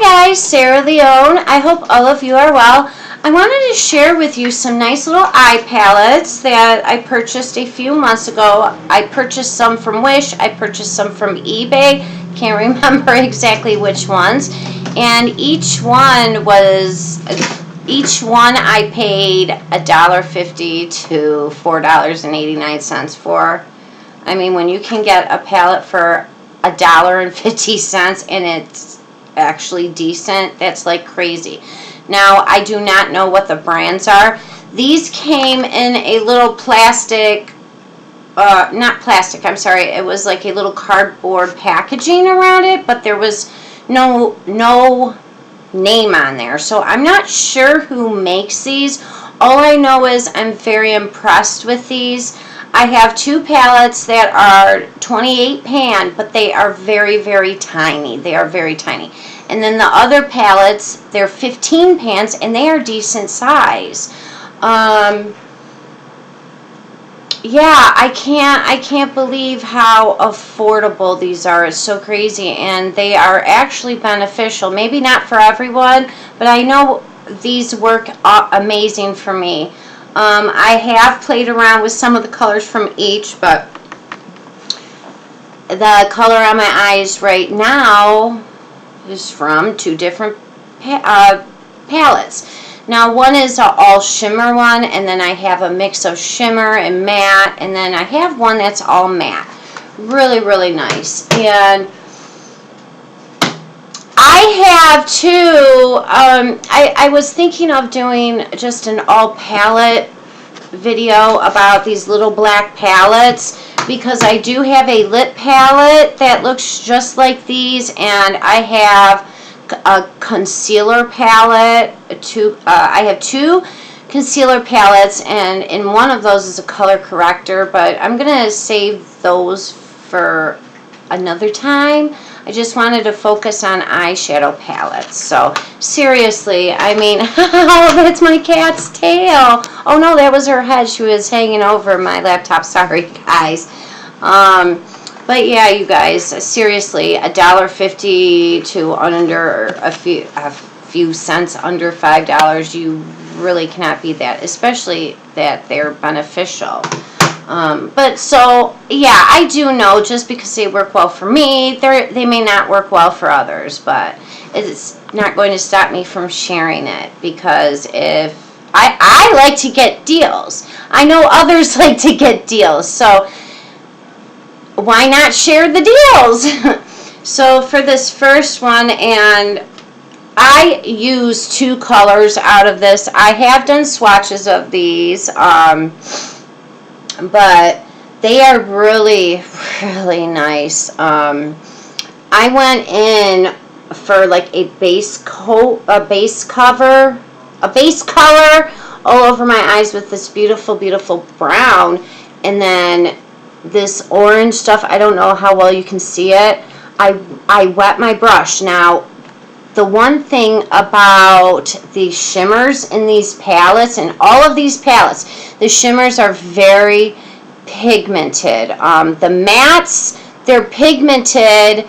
Hi guys, Sarah Leone. I hope all of you are well. I wanted to share with you some nice little eye palettes that I purchased a few months ago. I purchased some from Wish, I purchased some from eBay, can't remember exactly which ones, and each one I paid $1.50 to $4.89 for. I mean, when you can get a palette for $1.50 and it's actually decent, that's like crazy. Now, I do not know what the brands are. These came in a little plastic, not plastic, I'm sorry, it was like a little cardboard packaging around it, but there was no name on there. So I'm not sure who makes these. All I know is I'm very impressed with these. I have two palettes that are 28 pan, but they are very, very tiny. They are very tiny. And then the other palettes, they're 15 pans, and they are decent size. Yeah, I can't believe how affordable these are. It's so crazy, and they are actually beneficial. Maybe not for everyone, but I know these work amazing for me. I have played around with some of the colors from each, but the color on my eyes right now is from two different palettes. Now, one is an all shimmer one, and then I have a mix of shimmer and matte, and then I have one that's all matte. Really, really nice. And I have two, I was thinking of doing just an all palette video about these little black palettes, because I do have a lip palette that looks just like these, and I have a concealer palette. I have two concealer palettes, and in one of those is a color corrector, but I'm going to save those for another time. I just wanted to focus on eyeshadow palettes. So seriously, I mean, oh, that's my cat's tail. Oh no, that was her head. She was hanging over my laptop. Sorry, guys. But yeah, you guys, seriously, $1.50 to under a few cents under $5. You really cannot beat that, especially that they're beneficial. But so, yeah, I do know just because they work well for me, they may not work well for others, but it's not going to stop me from sharing it, because if I like to get deals. I know others like to get deals, so why not share the deals? So for this first one, and I use two colors out of this. I have done swatches of these, but they are really, really nice. I went in for like a base coat, a base color all over my eyes with this beautiful, beautiful brown, and then this orange stuff. I don't know how well you can see it. I wet my brush. Now, the one thing about the shimmers in these palettes, and all of these palettes, the shimmers are very pigmented. The mattes, they're pigmented,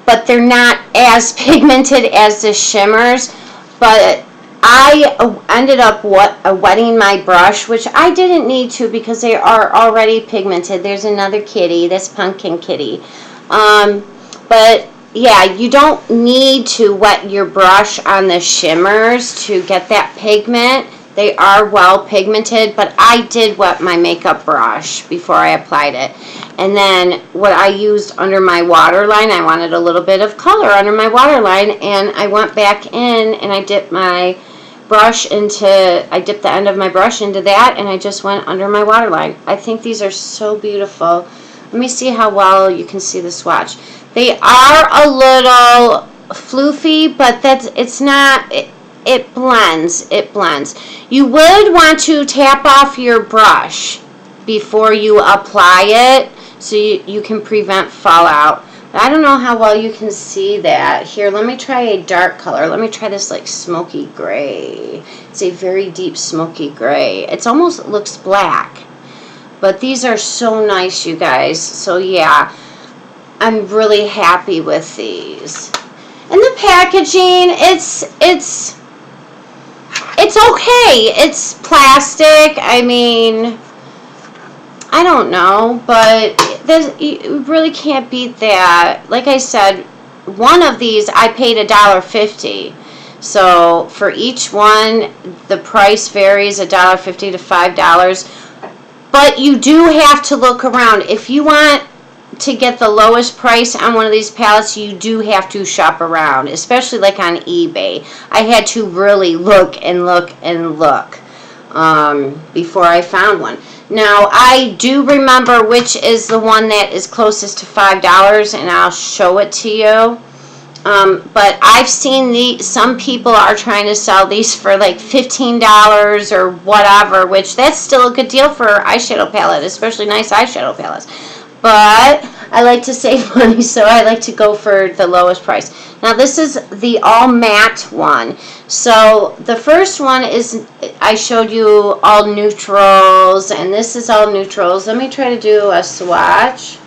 but they're not as pigmented as the shimmers. But I ended up wetting my brush, which I didn't need to because they are already pigmented. There's another kitty, this pumpkin kitty. But yeah, you don't need to wet your brush on the shimmers to get that pigment. They are well pigmented, but I did wet my makeup brush before I applied it. And then what I used under my waterline, I wanted a little bit of color under my waterline, and I went back in and I dipped the end of my brush into that, and I just went under my waterline. I think these are so beautiful. Let me see how well you can see the swatch. They are a little floofy, but it's not. It blends. It blends. You would want to tap off your brush before you apply it, so you can prevent fallout. But I don't know how well you can see that. Here, let me try a dark color. Let me try this like smoky gray. It's a very deep smoky gray. It almost looks black. But these are so nice, you guys. So yeah, I'm really happy with these. And the packaging, it's okay. It's plastic. I mean, I don't know, but you really can't beat that. Like I said, one of these I paid $1.50. So for each one, the price varies $1.50 to $5. But you do have to look around. If you want to get the lowest price on one of these palettes, you do have to shop around, especially like on eBay. I had to really look and look and look before I found one. Now, I do remember which is the one that is closest to $5, and I'll show it to you. But I've seen some people are trying to sell these for like $15 or whatever, which that's still a good deal for eyeshadow palette, especially nice eyeshadow palettes. But I like to save money, so I like to go for the lowest price. Now this is the all matte one. So the first one is, I showed you all neutrals, and this is all neutrals. Let me try to do a swatch.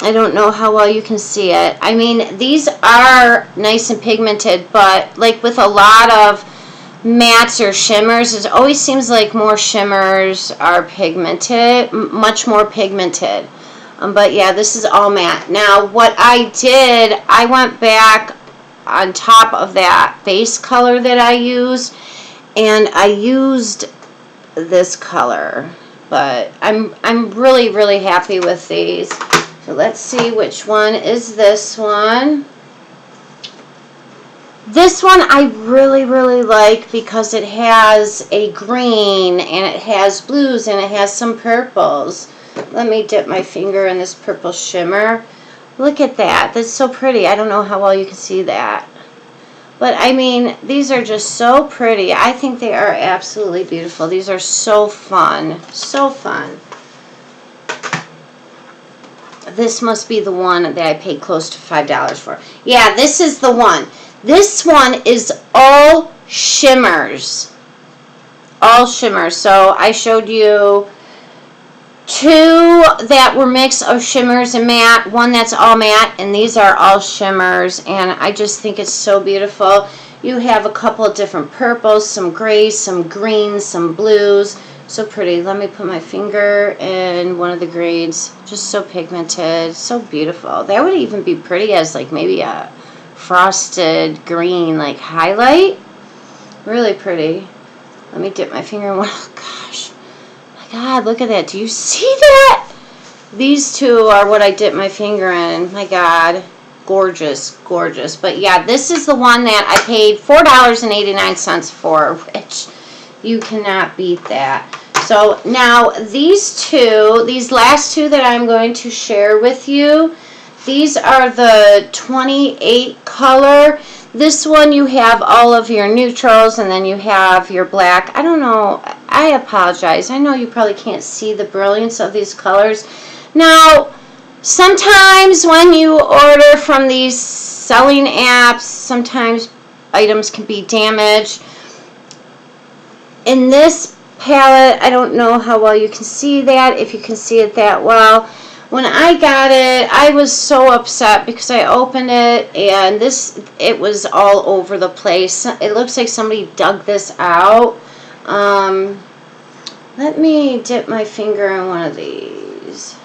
I don't know how well you can see it. I mean, these are nice and pigmented, but like with a lot of mattes or shimmers, it always seems like more shimmers are pigmented, much more pigmented. But yeah, this is all matte. Now what I did, I went back on top of that base color that I used, and I used this color. But I'm really happy with these. So let's see which one is this one. This one I really like because it has a green and it has blues and it has some purples. Let me dip my finger in this purple shimmer. Look at that. That's so pretty. I don't know how well you can see that. But I mean, these are just so pretty. I think they are absolutely beautiful. These are so fun. So fun. This must be the one that I paid close to $5 for. Yeah, this is the one. This one is all shimmers. All shimmers. So I showed you two that were mix of shimmers and matte, one that's all matte, and these are all shimmers, and I just think it's so beautiful. You have a couple of different purples, some grays, some greens, some blues. So pretty. Let me put my finger in one of the greens. Just so pigmented, so beautiful. That would even be pretty as like maybe a frosted green like highlight. Really pretty. Let me dip my finger in one. Oh gosh. My God, look at that. Do you see that? These two are what I dip my finger in. My God. Gorgeous, gorgeous. But yeah, this is the one that I paid $4.89 for, which you cannot beat that. So now these last two that I'm going to share with you, these are the 28 color. This one you have all of your neutrals and then you have your black. I don't know. I apologize. I know you probably can't see the brilliance of these colors. Now, sometimes when you order from these selling apps, sometimes items can be damaged. In this palette, I don't know how well you can see that, if you can see it that well. When I got it, I was so upset because I opened it and it was all over the place. It looks like somebody dug this out. Let me dip my finger in one of these.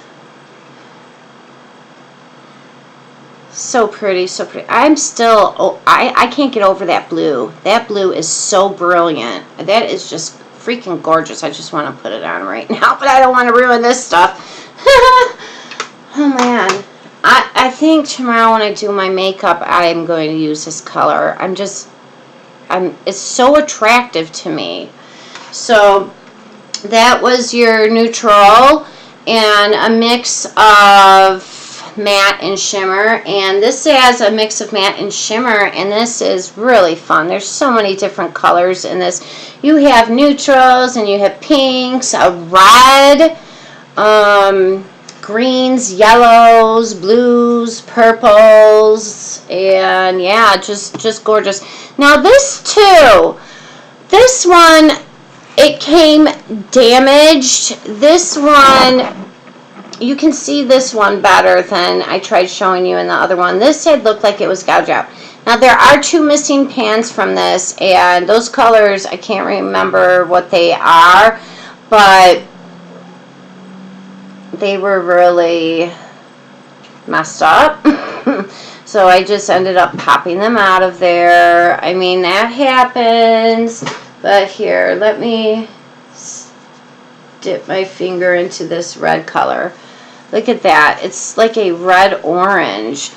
So pretty, so pretty. I'm still, I can't get over that blue. That blue is so brilliant. That is just freaking gorgeous. I just want to put it on right now, but I don't want to ruin this stuff. Oh man. I think tomorrow when I do my makeup, I'm going to use this color. It's so attractive to me. So that was your neutral and a mix of matte and shimmer, and this has a mix of matte and shimmer, and this is really fun. There's so many different colors in this. You have neutrals and you have pinks, a red, greens, yellows, blues, purples, and yeah, just gorgeous. Now this one, it came damaged. This one, you can see this one better than I tried showing you in the other one. This side looked like it was gouged out. Now there are 2 missing pans from this, and those colors, I can't remember what they are, but they were really messed up. So I just ended up popping them out of there. I mean, that happens. But here, let me dip my finger into this red color. Look at that. It's like a red-orange.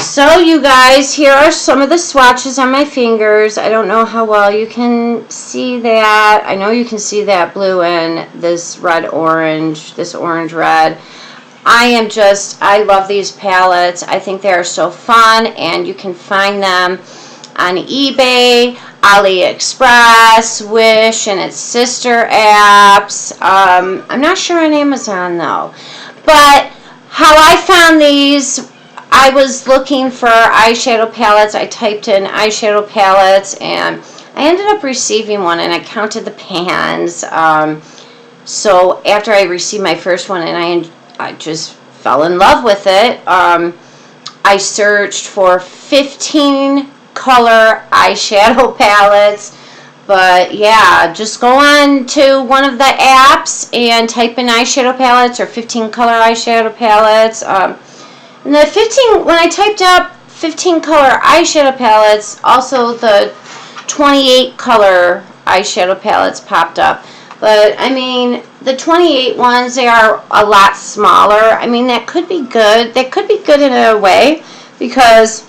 So, you guys, here are some of the swatches on my fingers. I don't know how well you can see that. I know you can see that blue and this red-orange, this orange-red. I love these palettes. I think they are so fun, and you can find them on eBay, AliExpress, Wish, and its sister apps. I'm not sure on Amazon, though. But how I found these, I was looking for eyeshadow palettes. I typed in eyeshadow palettes, and I ended up receiving one, and I counted the pans. So after I received my first one, and I just fell in love with it, I searched for 15 color eyeshadow palettes. But yeah, just go on to one of the apps and type in eyeshadow palettes or 15 color eyeshadow palettes. And the 15, when I typed up 15 color eyeshadow palettes, also the 28 color eyeshadow palettes popped up. But I mean, the 28 ones, they are a lot smaller. I mean, that could be good. That could be good in a way, because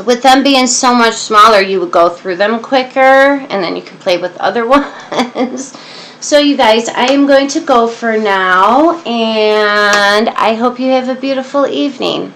with them being so much smaller, you would go through them quicker, and then you can play with other ones. So you guys, I am going to go for now, and I hope you have a beautiful evening.